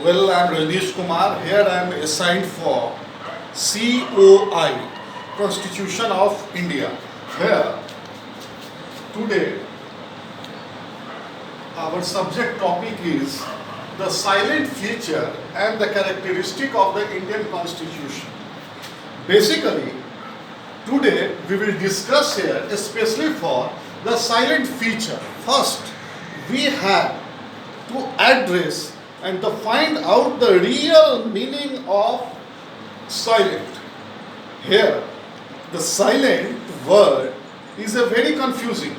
Well, I'm Rajneesh Kumar. Here I am assigned for COI, Constitution of India. Here, today, our subject topic is the silent feature and the characteristic of the Indian Constitution. Basically, today we will discuss here especially for the silent feature. First, we have to address and to find out the real meaning of silent. Here, the silent word is a very confusing.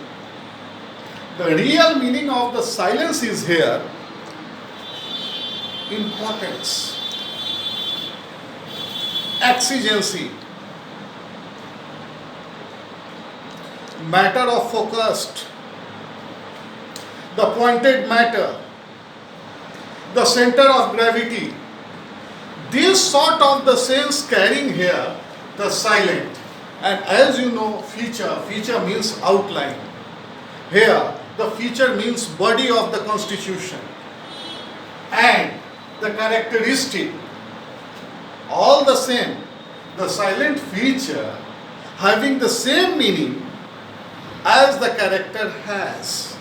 The real meaning of the silence is here importance, exigency, matter of focused, the pointed matter, the center of gravity. This sort of the sense carrying here the silent. And as you know, feature means outline. Here, the feature means body of the constitution. And the characteristic, all the same, the silent feature having the same meaning as the character has.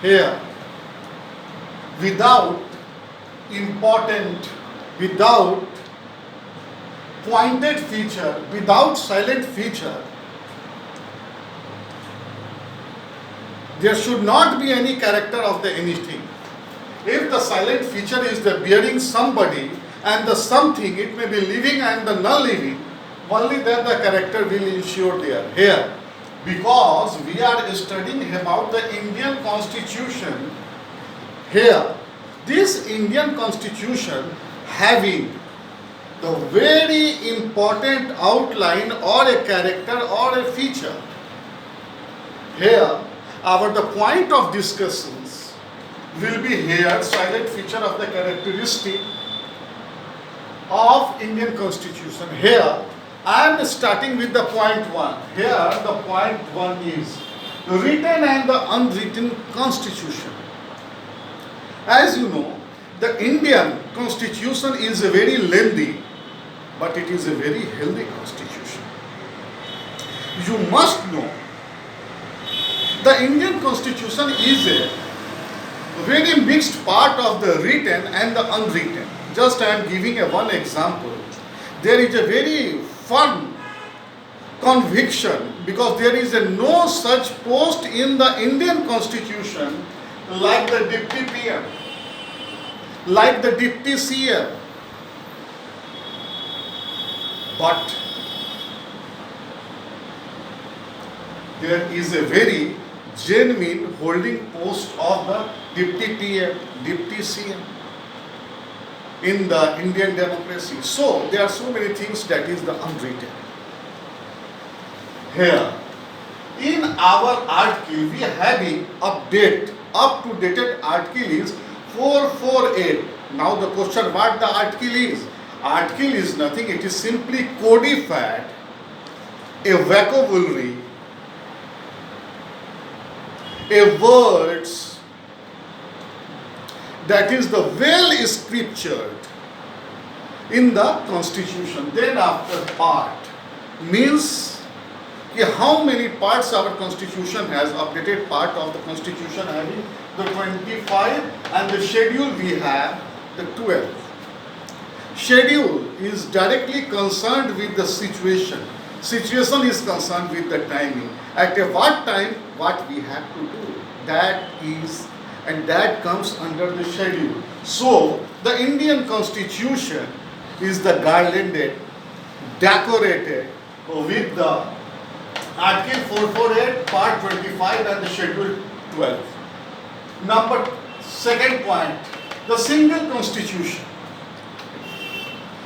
Here, without important, without pointed feature, without silent feature, there should not be any character of the anything. If the silent feature is the bearing somebody and the something, it may be living and the non-living, only then the character will ensure there. Here, because we are studying about the Indian Constitution, here, this Indian Constitution having the very important outline or a character or a feature. Here, the point of discussions will be here, silent feature of the characteristic of Indian Constitution. Here, I am starting with the point 1. Here, the point 1 is written and the unwritten Constitution. As you know, the Indian Constitution is a very lengthy, but it is a very healthy Constitution. You must know, the Indian Constitution is a very mixed part of the written and the unwritten. Just I am giving one example. There is a very firm conviction because there is no such post in the Indian Constitution like the Deputy PM, like the Deputy CM. But there is a very genuine holding post of the Deputy PM, Deputy CM in the Indian democracy. So there are so many things that is the unwritten. Here, in our article, we are having update, up-to-date article is 448. Now the question what the article is? Article is nothing, it is simply codified a vocabulary, a words that is the well scriptured in the constitution. Then after part means how many parts our constitution has, updated part of the constitution having the 25 and the schedule we have the 12. Schedule is directly concerned with the situation. Situation is concerned with the timing. At what time, what we have to do. That is, and that comes under the schedule. So, the Indian Constitution is the garlanded, decorated with the Article 448, Part 25 and the Schedule 12. Second point, the single constitution.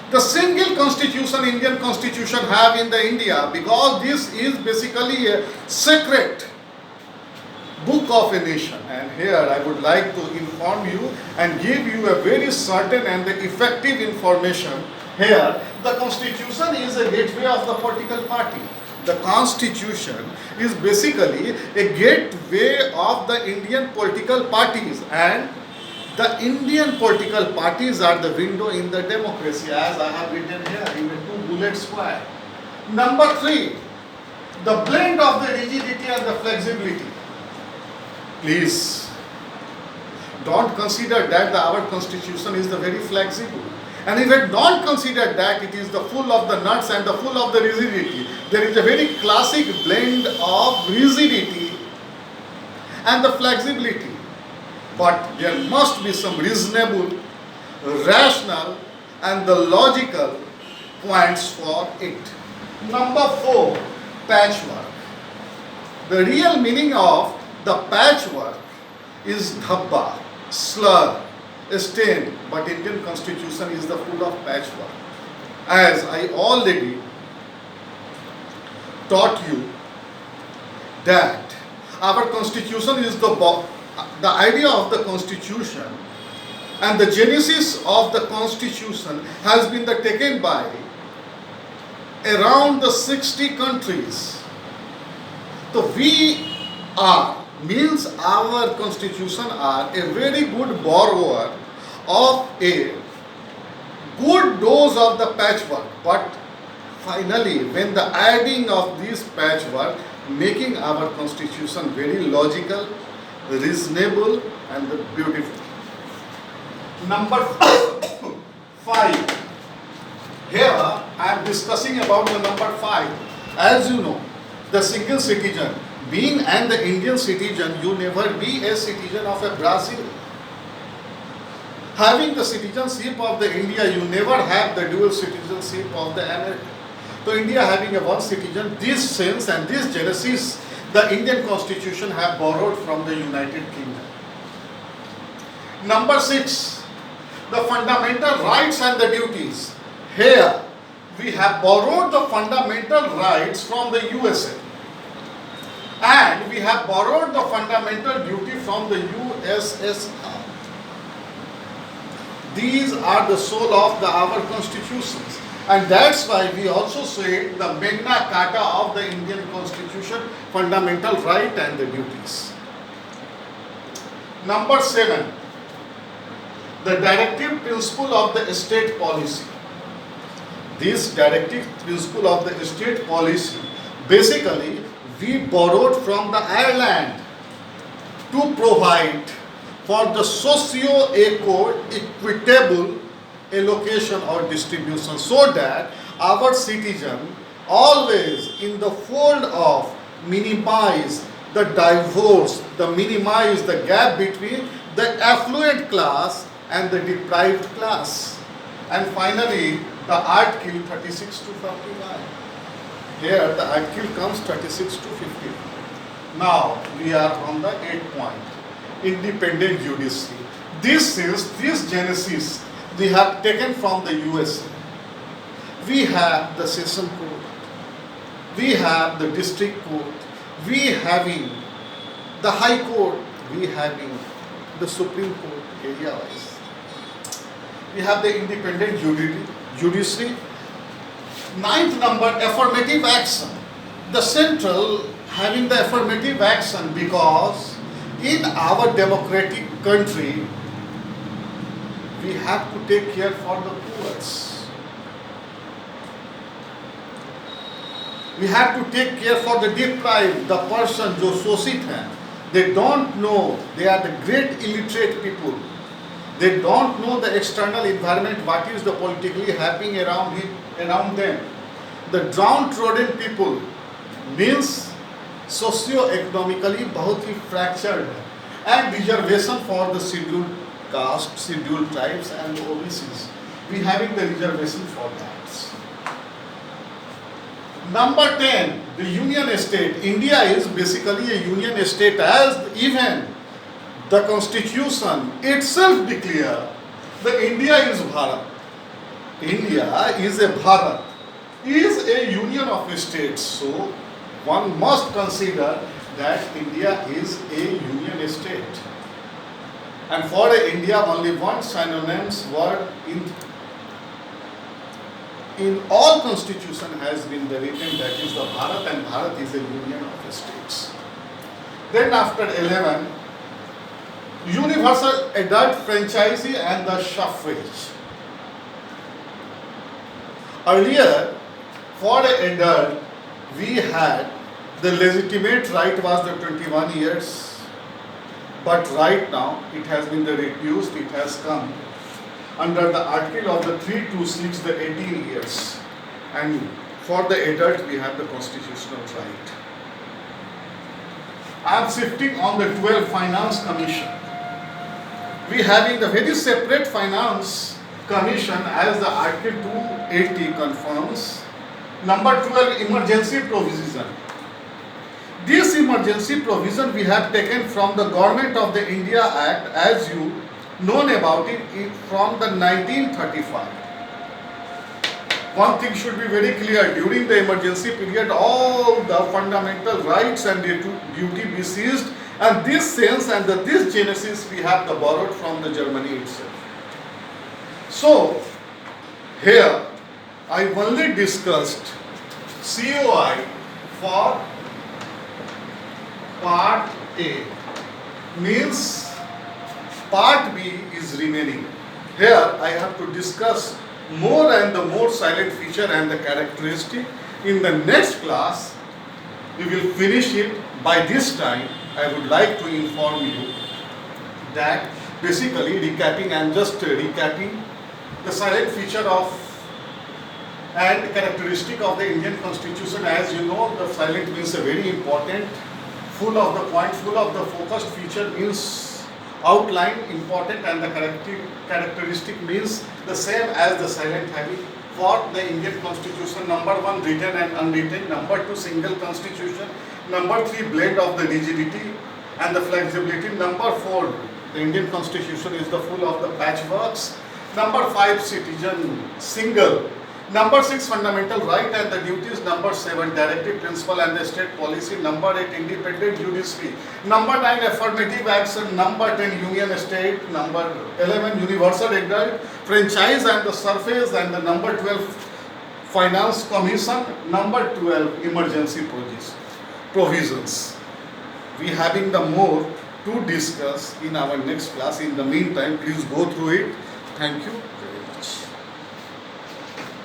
The single constitution, Indian Constitution have in the India, because this is basically a sacred book of a nation. And here I would like to inform you and give you a very certain and effective information. Here, the Constitution is a gateway of the political party. The Constitution is basically a gateway of the Indian political parties, and The Indian political parties are the window in the democracy, as I have written here in the two bullet square. Number 3, the blend of the rigidity and the flexibility. Please don't consider that our constitution is the very flexible. And if you don't consider that it is the full of the nuts and the full of the rigidity, there is a very classic blend of rigidity and the flexibility. But there must be some reasonable, rational and the logical points for it. Number 4, patchwork. The real meaning of the patchwork is dhabba, slur, stain, but Indian constitution is the full of patchwork. As I already taught you that our constitution is the idea of the constitution, and the genesis of the constitution has been taken by around the 60 countries. So we are, means our constitution are a very good borrower of a good dose of the patchwork, but finally when the adding of this patchwork making our constitution very logical, reasonable and beautiful. Number 5. Here I am discussing about the number 5. As you know, the single citizen, being an the Indian citizen, you never be a citizen of a Brazil. Having the citizenship of the India, you never have the dual citizenship of the America. So India having a one citizen, this sense and this genesis, the Indian constitution have borrowed from the United Kingdom. Number 6, the fundamental rights and the duties. Here we have borrowed the fundamental rights from the USA. And we have borrowed the fundamental duty from the USSR. These are the soul of our constitutions. And that's why we also say the Magna Carta of the Indian Constitution, fundamental right and the duties. Number 7, the directive principle of the state policy. This directive principle of the state policy, basically we borrowed from the Ireland to provide for the socio-equitable allocation or distribution, so that our citizen always in the fold of minimize the divorce, minimize the gap between the affluent class and the deprived class. And finally, the article 36 to 55. Here the article comes 36 to 50. Now we are on the 8th point, independent judiciary. This genesis we have taken from the USA. We have the session court, we have the district court, we having the high court, we having the Supreme Court area wise. We have the independent judiciary. 9th number, affirmative action. The central having the affirmative action, because in our democratic country we have to take care for the poor. We have to take care for the deprived, the person जो शोषित हैं. They don't know, they are the great illiterate people. They don't know the external environment, what is the politically happening around them. The downtrodden people means socio-economically बहुत ही fractured है. And reservation for the scheduled caste, scheduled tribes and OBCs. We having the reservation for that. Number 10, the union state. India is basically a union state, as even the constitution itself declare that India is Bharat. India is a Bharat, is a union of states. So one must consider that India is a union state. And for India, only one synonymous word in all constitution has been written, that is the Bharat, and Bharat is a union of states. Then after 11, universal adult franchisee and the suffrage. Earlier, for an adult, we had the legitimate right was the 21 years, but right now it has been reduced, it has come under the article of the 326, the 18 years. And for the adult, we have the constitutional right. I am shifting on the 12 Finance Commission. We having the very separate Finance Commission as the Article 280 confirms. Number 12, emergency provision. This emergency provision we have taken from the Government of the India Act, as you known about it, from the 1935. One thing should be very clear, during the emergency period, all the fundamental rights and duty be seized, and this sense and this genesis we have borrowed from the Germany itself. So, here I only discussed COI for part A, means part B is remaining. Here I have to discuss more and the more silent feature and the characteristic. In the next class, we will finish it. By this time, I would like to inform you that basically recapping, I am just recapping the silent feature of and characteristic of the Indian Constitution. As you know, the silent means a very important, full of the point, full of the focused feature means outline, important, and the characteristic means the same as the silent having. For the Indian Constitution, number 1, written and unwritten, number 2, single constitution, number 3, blend of the rigidity and the flexibility, number 4, the Indian Constitution is the full of the patchworks, number 5, citizen single, number 6, fundamental right and the duties, number 7, directive principle and the state policy, number 8, independent judiciary, number 9, affirmative action, number 10, union state, number 11, universal adult franchise and the surface, and the number 12, finance commission, number 12, emergency provisions. We having the more to discuss in our next class. In the meantime, please go through it. Thank you very much.